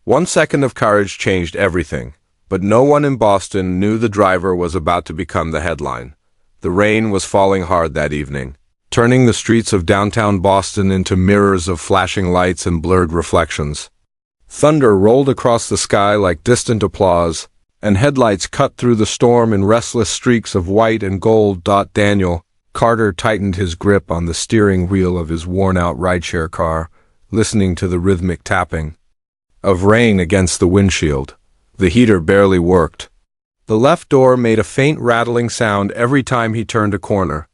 1 second of courage changed everything, but no one in Boston knew the driver was about to become the headline. The rain was falling hard that evening, turning the streets of downtown Boston into mirrors of flashing lights and blurred reflections. Thunder rolled across the sky like distant applause, and headlights cut through the storm in restless streaks of white and gold. Daniel Carter tightened his grip on the steering wheel of his worn-out rideshare car, listening to the rhythmic tapping of rain against the windshield. The heater barely worked. The left door made a faint rattling sound every time he turned a corner.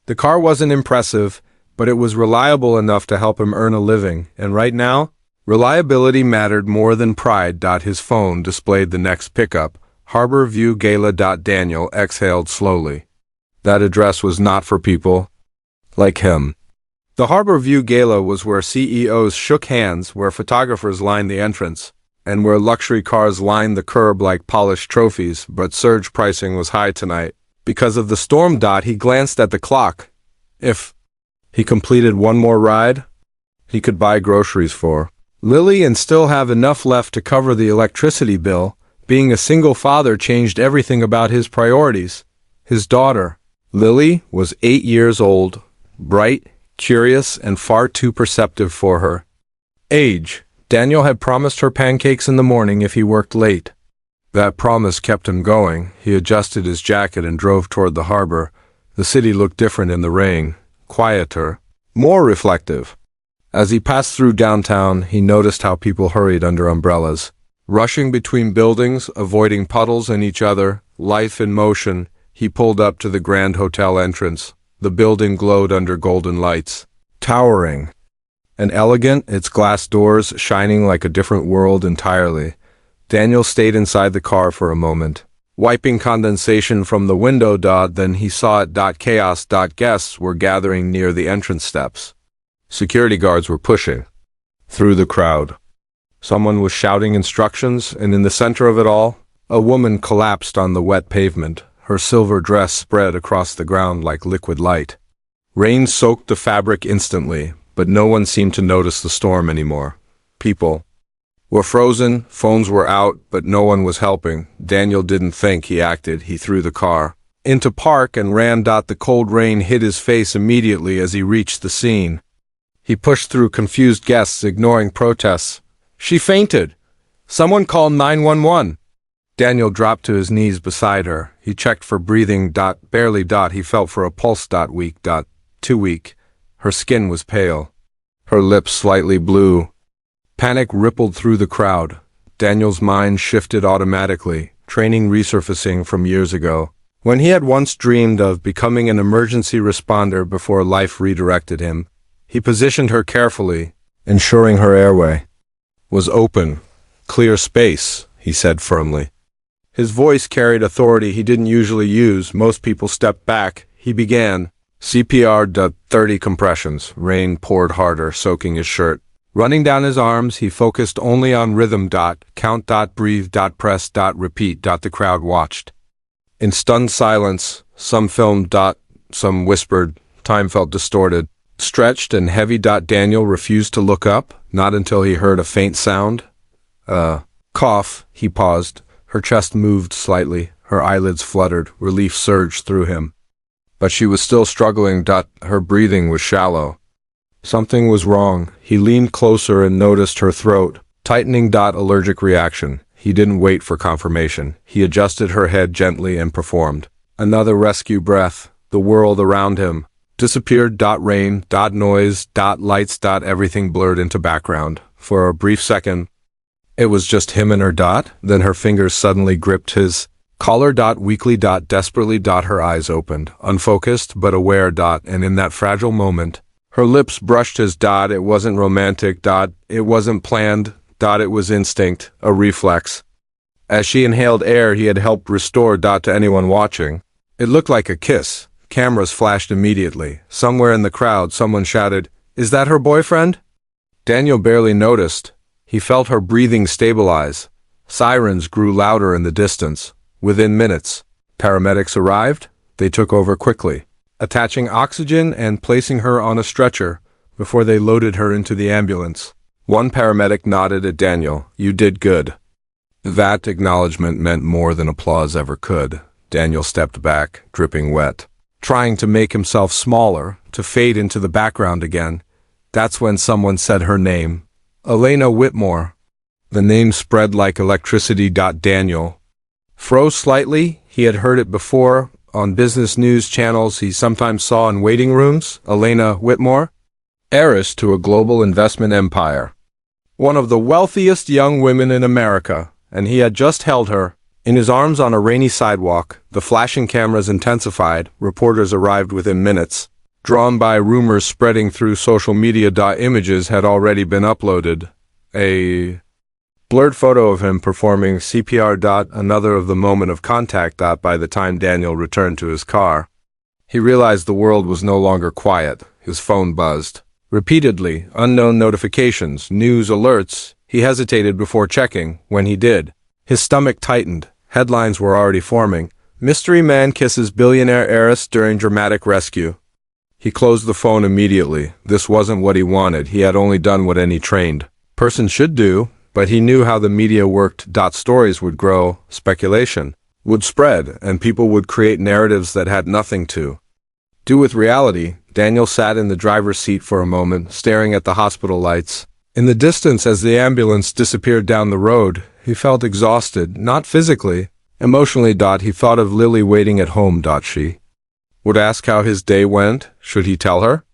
The car wasn't impressive, but it was reliable enough to help him earn a living, and right now, reliability mattered more than pride. His phone displayed the next pickup, Harbor View Gala. Daniel exhaled slowly. That address was not for people like him. The Harbor View Gala was where CEOs shook hands, where photographers lined the entrance, and where luxury cars lined the curb like polished trophies, but surge pricing was high tonight. Because of the storm. He glanced at the clock. If he completed one more ride, he could buy groceries for Lily and still have enough left to cover the electricity bill. Being a single father changed everything about his priorities. His daughter, Lily, was 8 years old, bright, curious, and far too perceptive for her age. Daniel had promised her pancakes in the morning if he worked late. That promise kept him going. He adjusted his jacket and drove toward the harbor. The city looked different in the rain, quieter, more reflective. As he passed through downtown, he noticed how people hurried under umbrellas, rushing between buildings, avoiding puddles and each other, life in motion. He pulled up to the Grand Hotel entrance. The building glowed under golden lights, towering and elegant, its glass doors shining like a different world entirely. Daniel stayed inside the car for a moment, wiping condensation from the window. Then he saw it. Chaos. Guests were gathering near the entrance steps. Security guards were pushing through the crowd. Someone was shouting instructions, and in the center of it all, a woman collapsed on the wet pavement. Her silver dress spread across the ground like liquid light. Rain soaked the fabric instantly, but no one seemed to notice the storm anymore. People were frozen, phones were out, but no one was helping. Daniel didn't think, he acted. He threw the car into park and ran. The cold rain hit his face immediately as he reached the scene. He pushed through confused guests, ignoring protests. She fainted. Someone call 911. Daniel dropped to his knees beside her. He checked for breathing. Barely. He felt for a pulse. Weak. Too weak. Her skin was pale, her lips slightly blue. Panic rippled through the crowd. Daniel's mind shifted automatically, training resurfacing from years ago, when he had once dreamed of becoming an emergency responder before life redirected him. He positioned her carefully, ensuring her airway was open. Clear space, he said firmly. His voice carried authority he didn't usually use. Most people stepped back. He began. CPR. 30 compressions. Rain poured harder, soaking his shirt. Running down his arms, he focused only on rhythm. Count. Breathe. Press. Repeat. The crowd watched in stunned silence. Some filmed. Some whispered. Time felt distorted, stretched and heavy. Daniel refused to look up, not until he heard a faint sound. Cough. He paused. Her chest moved slightly. Her eyelids fluttered. Relief surged through him. But she was still struggling. Her breathing was shallow. Something was wrong. He leaned closer and noticed her throat tightening. Allergic reaction. He didn't wait for confirmation. He adjusted her head gently and performed. Another rescue breath. The world around him disappeared. Rain. Noise. Lights. Everything blurred into background. For a brief second, it was just him and her. Then her fingers suddenly gripped his collar. Weakly. Desperately. Her eyes opened, unfocused but aware. And in that fragile moment, her lips brushed his. It wasn't romantic. It wasn't planned. It was instinct, a reflex. As she inhaled air he had helped restore. To anyone watching, it looked like a kiss. Cameras flashed immediately. Somewhere in the crowd, someone shouted, "Is that her boyfriend?" Daniel barely noticed. He felt her breathing stabilize. Sirens grew louder in the distance. Within minutes, paramedics arrived. They took over quickly, attaching oxygen and placing her on a stretcher before they loaded her into the ambulance. One paramedic nodded at Daniel. You did good. That acknowledgement meant more than applause ever could. Daniel stepped back, dripping wet, trying to make himself smaller, to fade into the background again. That's when someone said her name. Elena Whitmore. The name spread like electricity. Daniel froze slightly. He had heard it before, on business news channels he sometimes saw in waiting rooms. Elena Whitmore, heiress to a global investment empire. One of the wealthiest young women in America, and he had just held her in his arms on a rainy sidewalk. The flashing cameras intensified. Reporters arrived within minutes, drawn by rumors spreading through social media. Images had already been uploaded. A blurred photo of him performing CPR. Another of the moment of contact. By the time Daniel returned to his car, he realized the world was no longer quiet. His phone buzzed repeatedly. Unknown notifications, news alerts. He hesitated before checking. When he did, his stomach tightened. Headlines were already forming. Mystery man kisses billionaire heiress during dramatic rescue. He closed the phone immediately. This wasn't what he wanted. He had only done what any trained person should do, but he knew how the media worked. Stories would grow, speculation would spread, and people would create narratives that had nothing to do with reality. Daniel sat in the driver's seat for a moment, staring at the hospital lights. In the distance, as the ambulance disappeared down the road, he felt exhausted, not physically, emotionally. He thought of Lily waiting at home. She would ask how his day went. Should he tell her?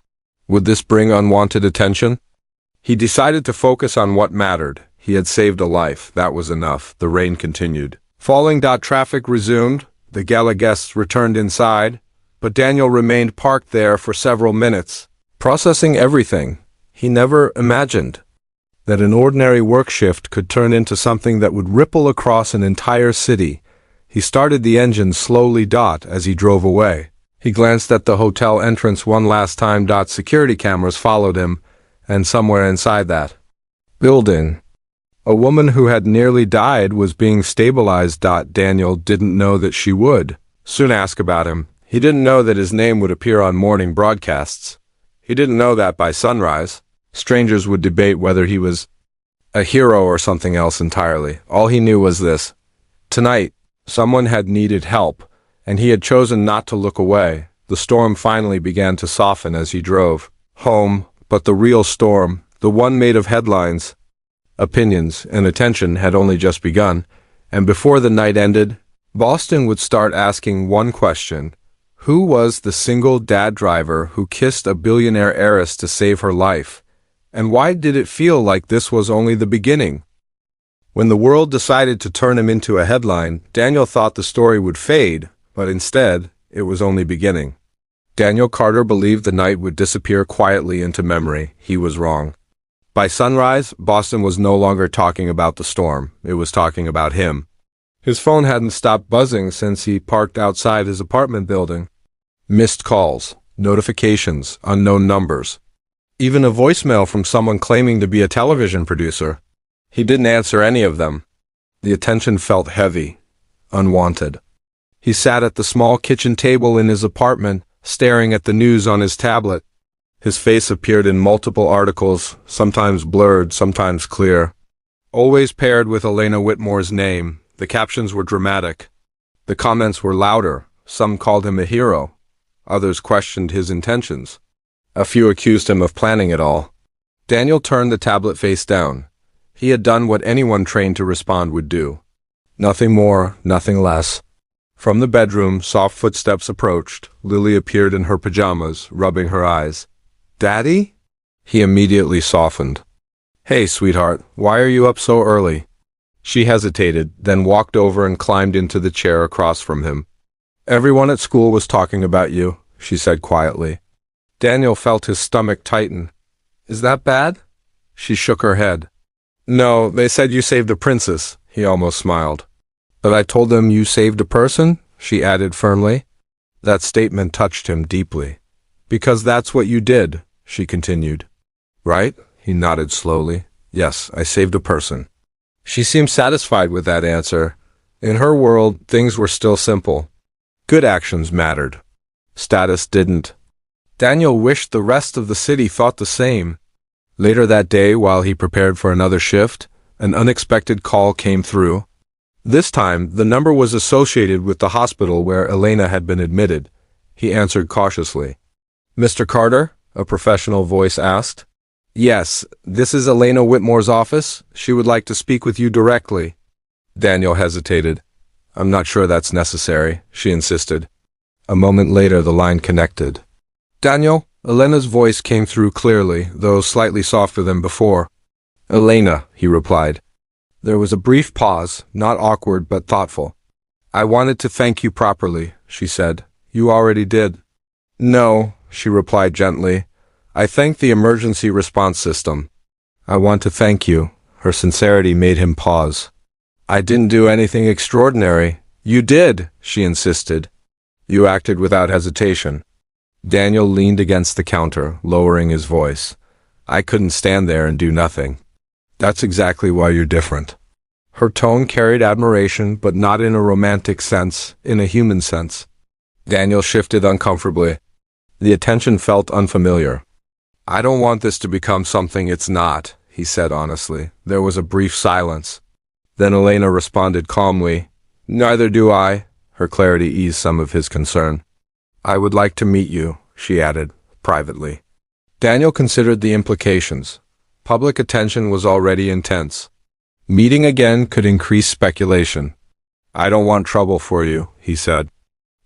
Would this bring unwanted attention? He decided to focus on what mattered. He had saved a life. That was enough. The rain continued falling. Traffic resumed. The gala guests returned inside, but Daniel remained parked there for several minutes, processing everything. He never imagined that an ordinary work shift could turn into something that would ripple across an entire city. He started the engine slowly. As he drove away, he glanced at the hotel entrance one last time. Security cameras followed him, and somewhere inside that building, a woman who had nearly died was being stabilized. Daniel didn't know that she would soon ask about him. He didn't know that his name would appear on morning broadcasts. He didn't know that by sunrise strangers would debate whether he was a hero or something else entirely. All he knew was this: tonight, someone had needed help, and he had chosen not to look away. The storm finally began to soften as he drove home, but the real storm, the one made of headlines, opinions, and attention, had only just begun. And before the night ended, Boston would start asking one question: who was the single dad driver who kissed a billionaire heiress to save her life? And why did it feel like this was only the beginning? When the world decided to turn him into a headline, Daniel thought the story would fade, but instead, it was only beginning. Daniel Carter believed the night would disappear quietly into memory. He was wrong. By sunrise, Boston was no longer talking about the storm. It was talking about him. His phone hadn't stopped buzzing since he parked outside his apartment building. Missed calls, notifications, unknown numbers. Even a voicemail from someone claiming to be a television producer. He didn't answer any of them. The attention felt heavy, unwanted. He sat at the small kitchen table in his apartment, staring at the news on his tablet. His face appeared in multiple articles, sometimes blurred, sometimes clear. Always paired with Elena Whitmore's name. The captions were dramatic. The comments were louder. Some called him a hero. Others questioned his intentions. A few accused him of planning it all. Daniel turned the tablet face down. He had done what anyone trained to respond would do. Nothing more, nothing less. From the bedroom, soft footsteps approached. Lily appeared in her pajamas, rubbing her eyes. "Daddy?" He immediately softened. "Hey, sweetheart, why are you up so early?" She hesitated, then walked over and climbed into the chair across from him. "Everyone at school was talking about you," she said quietly. Daniel felt his stomach tighten. "Is that bad?" She shook her head. "No, they said you saved a princess," he almost smiled. "But I told them you saved a person," she added firmly. That statement touched him deeply. "Because that's what you did," she continued. "Right?" He nodded slowly. "Yes, I saved a person." She seemed satisfied with that answer. In her world, things were still simple. Good actions mattered. Status didn't. Daniel wished the rest of the city thought the same. Later that day, while he prepared for another shift, an unexpected call came through. This time, the number was associated with the hospital where Elena had been admitted. He answered cautiously. "Mr. Carter?" a professional voice asked. "Yes, this is Elena Whitmore's office. She would like to speak with you directly." Daniel hesitated. "I'm not sure that's necessary," she insisted. A moment later, the line connected. "Daniel?" Elena's voice came through clearly, though slightly softer than before. "Elena," he replied. There was a brief pause, not awkward but thoughtful. "I wanted to thank you properly," she said. "You already did." "No," she replied gently. "I thank the emergency response system." "I want to thank you." Her sincerity made him pause. "I didn't do anything extraordinary." "You did," she insisted. "You acted without hesitation." Daniel leaned against the counter, lowering his voice. "I couldn't stand there and do nothing." "That's exactly why you're different." Her tone carried admiration, but not in a romantic sense, in a human sense. Daniel shifted uncomfortably. The attention felt unfamiliar. "I don't want this to become something it's not," he said honestly. There was a brief silence. Then Elena responded calmly. "Neither do I." Her clarity eased some of his concern. "I would like to meet you," she added, privately. Daniel considered the implications. Public attention was already intense. Meeting again could increase speculation. "I don't want trouble for you," he said.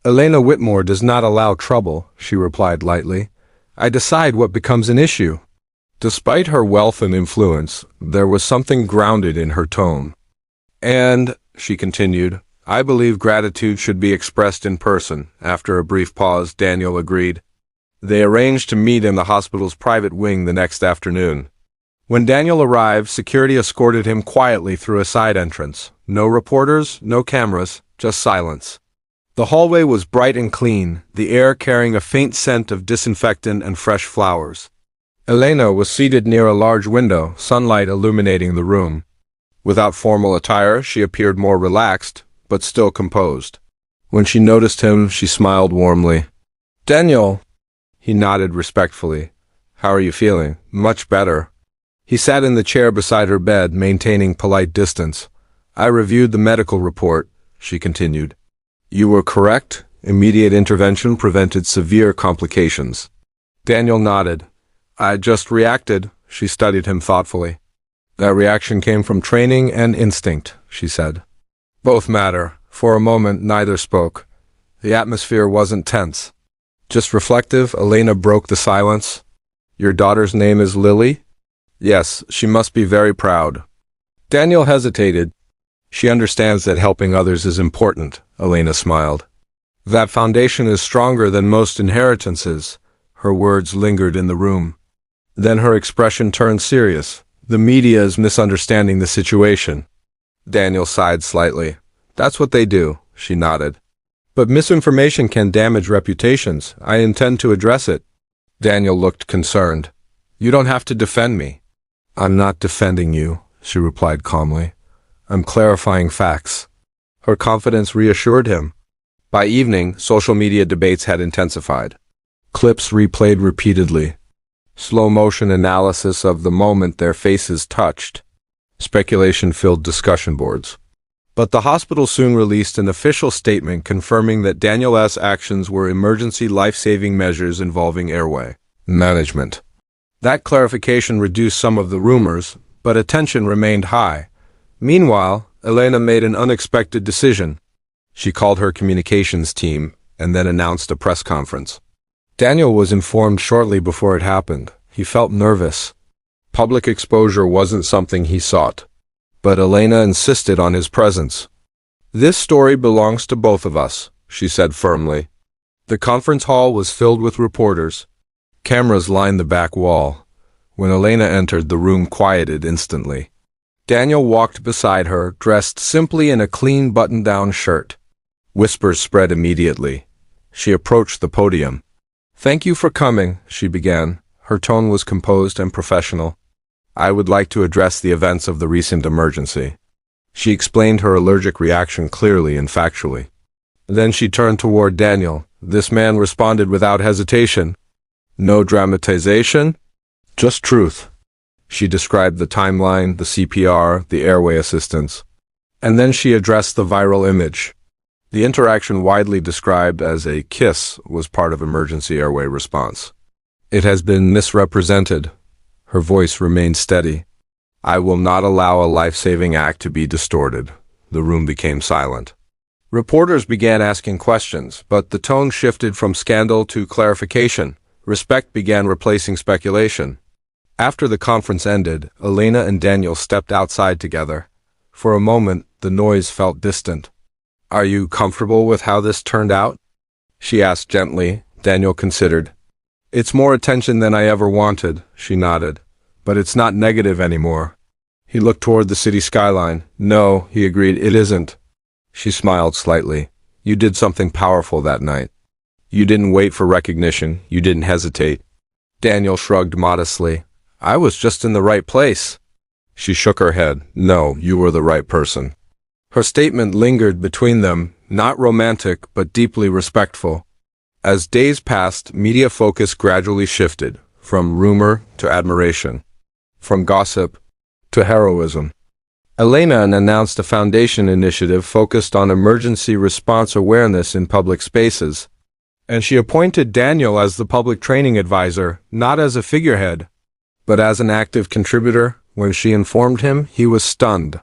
"Elena Whitmore does not allow trouble," she replied lightly. "I decide what becomes an issue." Despite her wealth and influence, there was something grounded in her tone. "And," she continued, "I believe gratitude should be expressed in person." After a brief pause, Daniel agreed. They arranged to meet in the hospital's private wing the next afternoon. When Daniel arrived, security escorted him quietly through a side entrance. No reporters, no cameras, just silence. The hallway was bright and clean, the air carrying a faint scent of disinfectant and fresh flowers. Elena was seated near a large window, sunlight illuminating the room. Without formal attire, she appeared more relaxed, but still composed. When she noticed him, she smiled warmly. "Daniel!" He nodded respectfully. "How are you feeling?" "Much better." He sat in the chair beside her bed, maintaining polite distance. "I reviewed the medical report," she continued. "You were correct. Immediate intervention prevented severe complications." Daniel nodded. "I just reacted." She studied him thoughtfully. "That reaction came from training and instinct," she said. "Both matter." For a moment, neither spoke. The atmosphere wasn't tense. Just reflective, Elena broke the silence. "Your daughter's name is Lily?" "Yes, she must be very proud." Daniel hesitated. "She understands that helping others is important," Elena smiled. "That foundation is stronger than most inheritances." Her words lingered in the room. Then her expression turned serious. "The media is misunderstanding the situation." Daniel sighed slightly. "That's what they do," she nodded. "But misinformation can damage reputations. I intend to address it." Daniel looked concerned. "You don't have to defend me." "I'm not defending you," she replied calmly. "I'm clarifying facts." Her confidence reassured him. By evening, social media debates had intensified. Clips replayed repeatedly. Slow-motion analysis of the moment their faces touched. Speculation filled discussion boards. But the hospital soon released an official statement confirming that Daniel S.'s actions were emergency life-saving measures involving airway management. That clarification reduced some of the rumors, but attention remained high. Meanwhile, Elena made an unexpected decision. She called her communications team and then announced a press conference. Daniel was informed shortly before it happened. He felt nervous. Public exposure wasn't something he sought. But Elena insisted on his presence. "This story belongs to both of us," she said firmly. The conference hall was filled with reporters. Cameras lined the back wall. When Elena entered, the room quieted instantly. Daniel walked beside her, dressed simply in a clean button-down shirt. Whispers spread immediately. She approached the podium. "Thank you for coming," she began. Her tone was composed and professional. "I would like to address the events of the recent emergency." She explained her allergic reaction clearly and factually. Then she turned toward Daniel. This man responded without hesitation. "No dramatization, just truth." She described the timeline, the CPR, the airway assistance. And then she addressed the viral image. The interaction, widely described as a kiss, was part of emergency airway response. It has been misrepresented. Her voice remained steady. I will not allow a life-saving act to be distorted. The room became silent. Reporters began asking questions, but the tone shifted from scandal to clarification. Respect began replacing speculation. After the conference ended, Elena and Daniel stepped outside together. For a moment, the noise felt distant. Are you comfortable with how this turned out? She asked gently. Daniel considered. It's more attention than I ever wanted, she nodded. But it's not negative anymore. He looked toward the city skyline. No, he agreed, it isn't. She smiled slightly. You did something powerful that night. You didn't wait for recognition. You didn't hesitate. Daniel shrugged modestly. I was just in the right place. She shook her head. No, you were the right person. Her statement lingered between them, not romantic, but deeply respectful. As days passed, media focus gradually shifted, from rumor to admiration, from gossip to heroism. Elena announced a foundation initiative focused on emergency response awareness in public spaces, and she appointed Daniel as the public training advisor, not as a figurehead, but as an active contributor. When she informed him, he was stunned.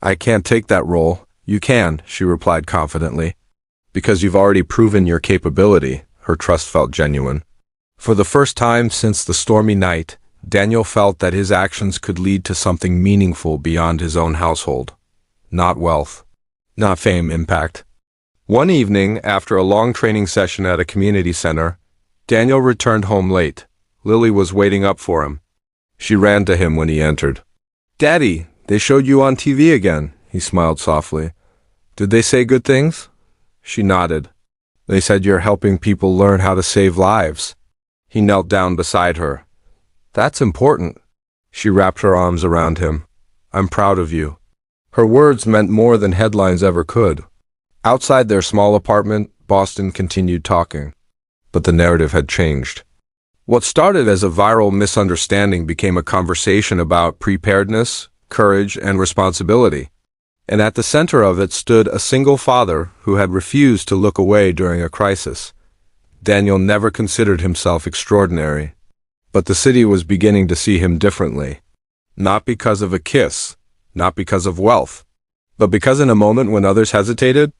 I can't take that role. You can, she replied confidently. Because you've already proven your capability. Her trust felt genuine. For the first time since the stormy night, Daniel felt that his actions could lead to something meaningful beyond his own household. Not wealth. Not fame, impact. One evening, after a long training session at a community center, Daniel returned home late. Lily was waiting up for him. She ran to him when he entered. Daddy, they showed you on TV again, he smiled softly. Did they say good things? She nodded. They said you're helping people learn how to save lives. He knelt down beside her. That's important. She wrapped her arms around him. I'm proud of you. Her words meant more than headlines ever could. Outside their small apartment, Boston continued talking. But the narrative had changed. What started as a viral misunderstanding became a conversation about preparedness, courage, and responsibility. And at the center of it stood a single father who had refused to look away during a crisis. Daniel never considered himself extraordinary. But the city was beginning to see him differently. Not because of a kiss, not because of wealth, but because in a moment when others hesitated,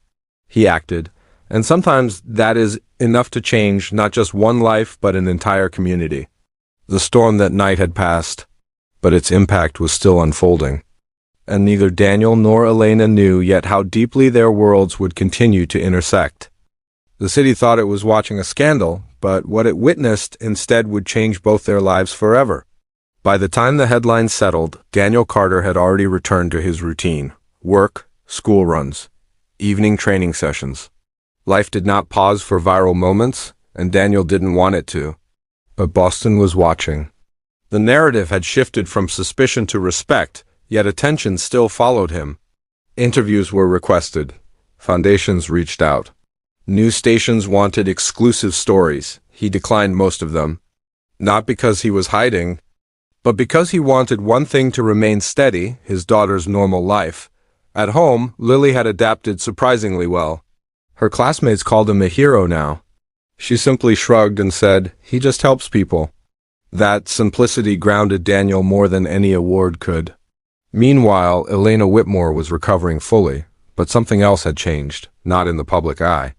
he acted. And sometimes that is enough to change not just one life, but an entire community. The storm that night had passed, but its impact was still unfolding. And neither Daniel nor Elena knew yet how deeply their worlds would continue to intersect. The city thought it was watching a scandal, but what it witnessed instead would change both their lives forever. By the time the headlines settled, Daniel Carter had already returned to his routine. Work, school runs, evening training sessions. Life did not pause for viral moments, and Daniel didn't want it to. But Boston was watching. The narrative had shifted from suspicion to respect, yet attention still followed him. Interviews were requested. Foundations reached out. News stations wanted exclusive stories. He declined most of them. Not because he was hiding, but because he wanted one thing to remain steady, his daughter's normal life. At home, Lily had adapted surprisingly well. Her classmates called him a hero now. She simply shrugged and said, he just helps people. That simplicity grounded Daniel more than any award could. Meanwhile, Elena Whitmore was recovering fully, but something else had changed, not in the public eye.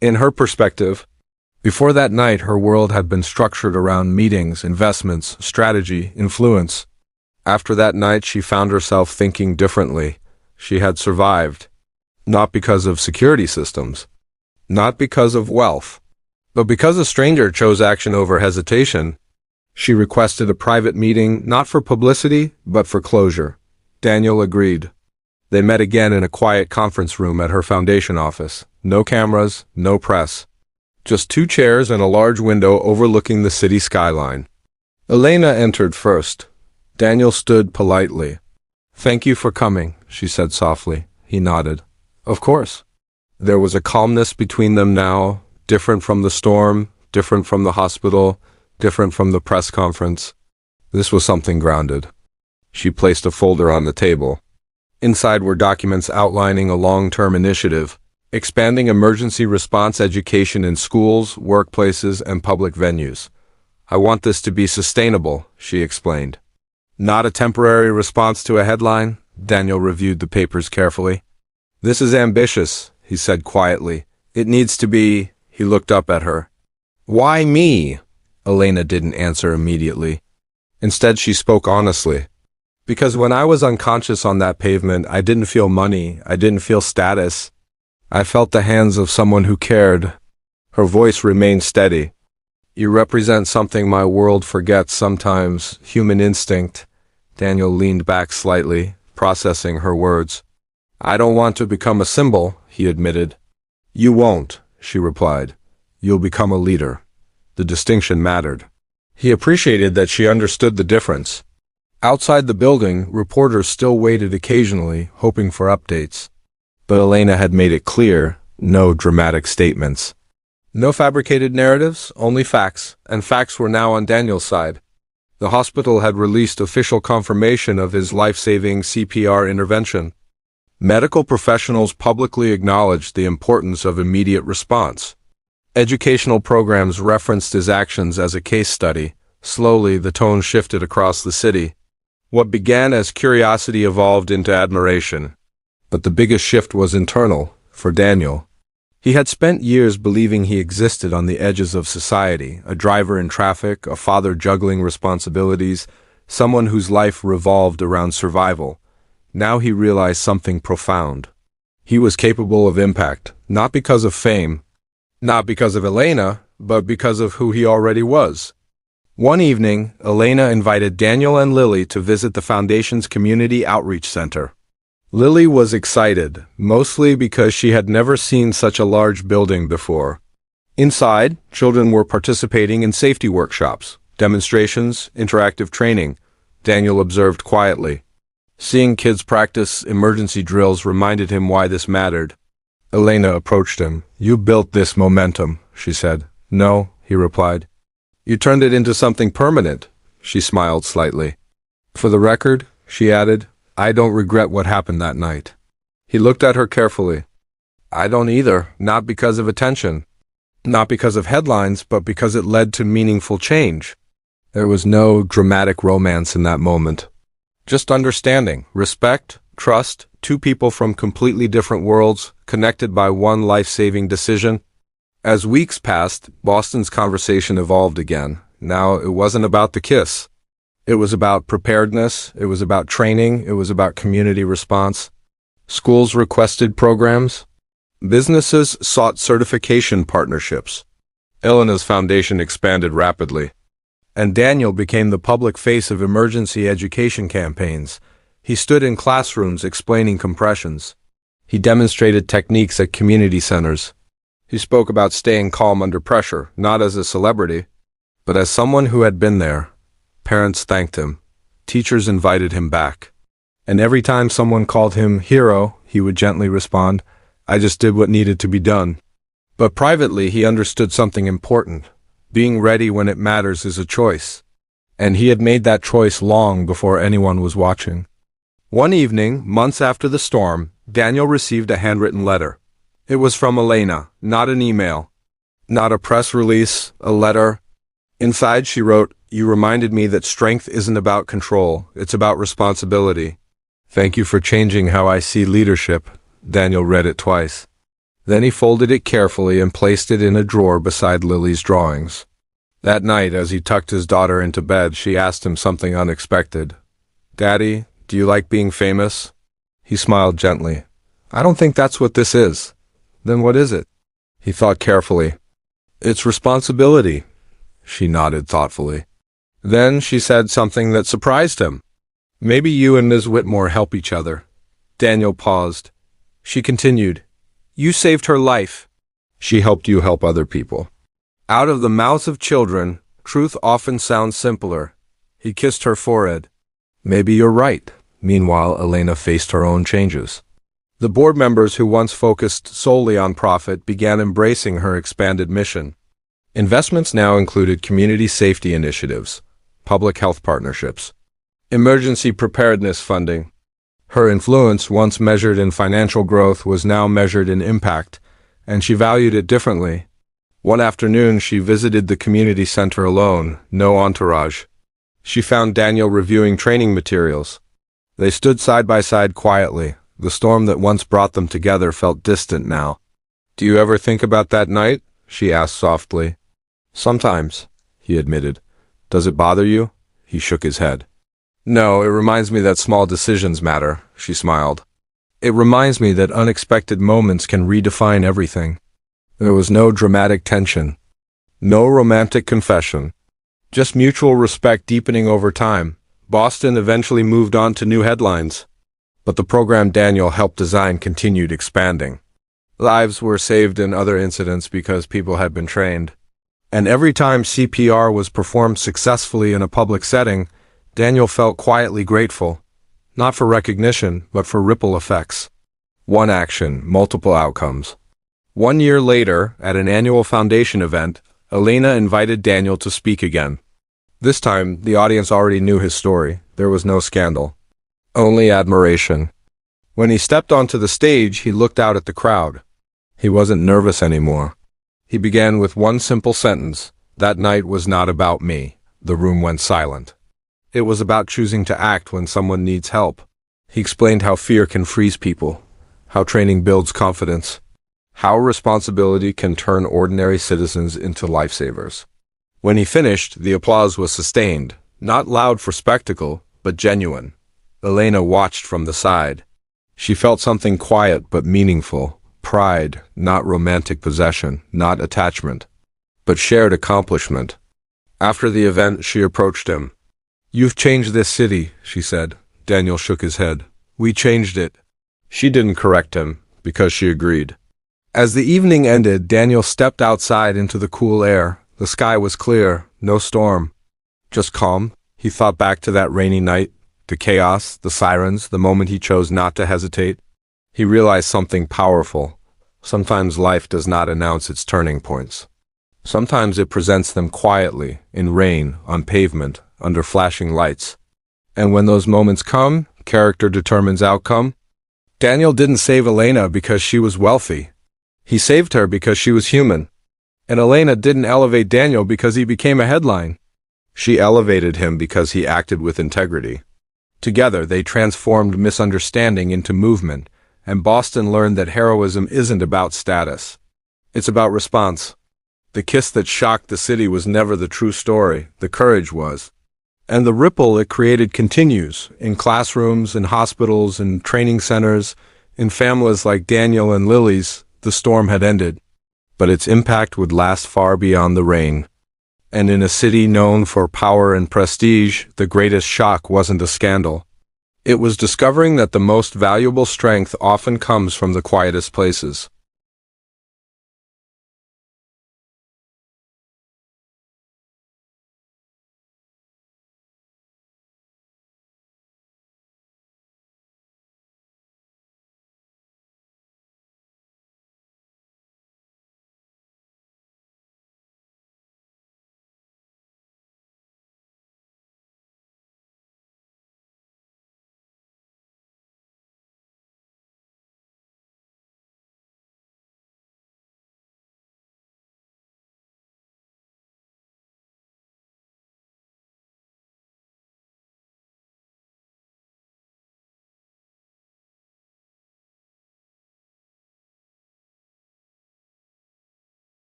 In her perspective, before that night her world had been structured around meetings, investments, strategy, influence. After that night she found herself thinking differently. She had survived. Not because of security systems, not because of wealth, but because a stranger chose action over hesitation. She requested a private meeting, not for publicity, but for closure. Daniel agreed. They met again in a quiet conference room at her foundation office. No cameras, no press. Just 2 chairs and a large window overlooking the city skyline. Elena entered first. Daniel stood politely. Thank you for coming, she said softly. He nodded. Of course. There was a calmness between them now, different from the storm, different from the hospital, different from the press conference. This was something grounded. She placed a folder on the table. Inside were documents outlining a long-term initiative, expanding emergency response education in schools, workplaces, and public venues. I want this to be sustainable, she explained. Not a temporary response to a headline. Daniel reviewed the papers carefully. This is ambitious, he said quietly. It needs to be. He looked up at her. Why me? Elena didn't answer immediately. Instead, she spoke honestly. Because when I was unconscious on that pavement, I didn't feel money. I didn't feel status. I felt the hands of someone who cared. Her voice remained steady. You represent something my world forgets sometimes, human instinct. Daniel leaned back slightly, processing her words. I don't want to become a symbol, he admitted. You won't, she replied. You'll become a leader. The distinction mattered. He appreciated that she understood the difference. Outside the building, reporters still waited occasionally, hoping for updates. But Elena had made it clear, no dramatic statements. No fabricated narratives, only facts, and facts were now on Daniel's side. The hospital had released official confirmation of his life-saving CPR intervention. Medical professionals publicly acknowledged the importance of immediate response. Educational programs referenced his actions as a case study. Slowly, the tone shifted across the city. What began as curiosity evolved into admiration. But the biggest shift was internal, for Daniel. He had spent years believing he existed on the edges of society, a driver in traffic, a father juggling responsibilities, someone whose life revolved around survival. Now he realized something profound. He was capable of impact, not because of fame, not because of Elena, but because of who he already was. One evening, Elena invited Daniel and Lily to visit the Foundation's Community Outreach Center. Lily was excited, mostly because she had never seen such a large building before. Inside, children were participating in safety workshops, demonstrations, interactive training. Daniel observed quietly. Seeing kids practice emergency drills reminded him why this mattered. Elena approached him. You built this momentum, she said. No, he replied. You turned it into something permanent, she smiled slightly. For the record, she added, I don't regret what happened that night. He looked at her carefully. I don't either, not because of attention. Not because of headlines, but because it led to meaningful change. There was no dramatic romance in that moment. Just understanding, respect, trust, two people from completely different worlds, connected by one life-saving decision. As weeks passed, Boston's conversation evolved again. Now it wasn't about the kiss. It was about preparedness, it was about training, it was about community response. Schools requested programs. Businesses sought certification partnerships. Elena's foundation expanded rapidly. And Daniel became the public face of emergency education campaigns. He stood in classrooms explaining compressions. He demonstrated techniques at community centers. He spoke about staying calm under pressure, not as a celebrity, but as someone who had been there. Parents thanked him. Teachers invited him back. And every time someone called him hero, he would gently respond, I just did what needed to be done. But privately, he understood something important. Being ready when it matters is a choice. And he had made that choice long before anyone was watching. One evening, months after the storm, Daniel received a handwritten letter. It was from Elena, not an email, not a press release, a letter. Inside she wrote, You reminded me that strength isn't about control, it's about responsibility. Thank you for changing how I see leadership. Daniel read it twice. Then he folded it carefully and placed it in a drawer beside Lily's drawings. That night, as he tucked his daughter into bed, she asked him something unexpected. Daddy, do you like being famous? He smiled gently. I don't think that's what this is. Then what is it? He thought carefully. It's responsibility. She nodded thoughtfully. Then she said something that surprised him. Maybe you and Ms. Whitmore help each other. Daniel paused. She continued. You saved her life. She helped you help other people. Out of the mouths of children, truth often sounds simpler. He kissed her forehead. Maybe you're right. Meanwhile, Elena faced her own changes. The board members who once focused solely on profit began embracing her expanded mission. Investments now included community safety initiatives, public health partnerships, emergency preparedness funding. Her influence, once measured in financial growth, was now measured in impact, and she valued it differently. One afternoon, she visited the community center alone, no entourage. She found Daniel reviewing training materials. They stood side by side quietly. The storm that once brought them together felt distant now. "Do you ever think about that night?" she asked softly. "Sometimes," he admitted. "Does it bother you?" He shook his head. "No, it reminds me that small decisions matter," she smiled. "It reminds me that unexpected moments can redefine everything." There was no dramatic tension, no romantic confession, just mutual respect deepening over time. Boston eventually moved on to new headlines, but the program Daniel helped design continued expanding. Lives were saved in other incidents because people had been trained. And every time CPR was performed successfully in a public setting, Daniel felt quietly grateful, not for recognition, but for ripple effects. One action, multiple outcomes. 1 year later, at an annual foundation event, Elena invited Daniel to speak again. This time, the audience already knew his story. There was no scandal, only admiration. When he stepped onto the stage, he looked out at the crowd. He wasn't nervous anymore. He began with one simple sentence: "That night was not about me." The room went silent. It was about choosing to act when someone needs help. He explained how fear can freeze people, how training builds confidence, how responsibility can turn ordinary citizens into lifesavers. When he finished, the applause was sustained, not loud for spectacle, but genuine. Elena watched from the side. She felt something quiet but meaningful, pride, not romantic possession, not attachment, but shared accomplishment. After the event, she approached him. "You've changed this city," she said. Daniel shook his head. "We changed it." She didn't correct him, because she agreed. As the evening ended, Daniel stepped outside into the cool air. The sky was clear, no storm, just calm. He thought back to that rainy night, the chaos, the sirens, the moment he chose not to hesitate. He realized something powerful. Sometimes life does not announce its turning points. Sometimes it presents them quietly, in rain, on pavement, under flashing lights. And when those moments come, character determines outcome. Daniel didn't save Elena because she was wealthy. He saved her because she was human. And Elena didn't elevate Daniel because he became a headline. She elevated him because he acted with integrity. Together, they transformed misunderstanding into movement, and Boston learned that heroism isn't about status. It's about response. The kiss that shocked the city was never the true story, the courage was. And the ripple it created continues, in classrooms, in hospitals, in training centers, in families like Daniel and Lily's. The storm had ended, but its impact would last far beyond the rain. And in a city known for power and prestige, the greatest shock wasn't a scandal. It was discovering that the most valuable strength often comes from the quietest places.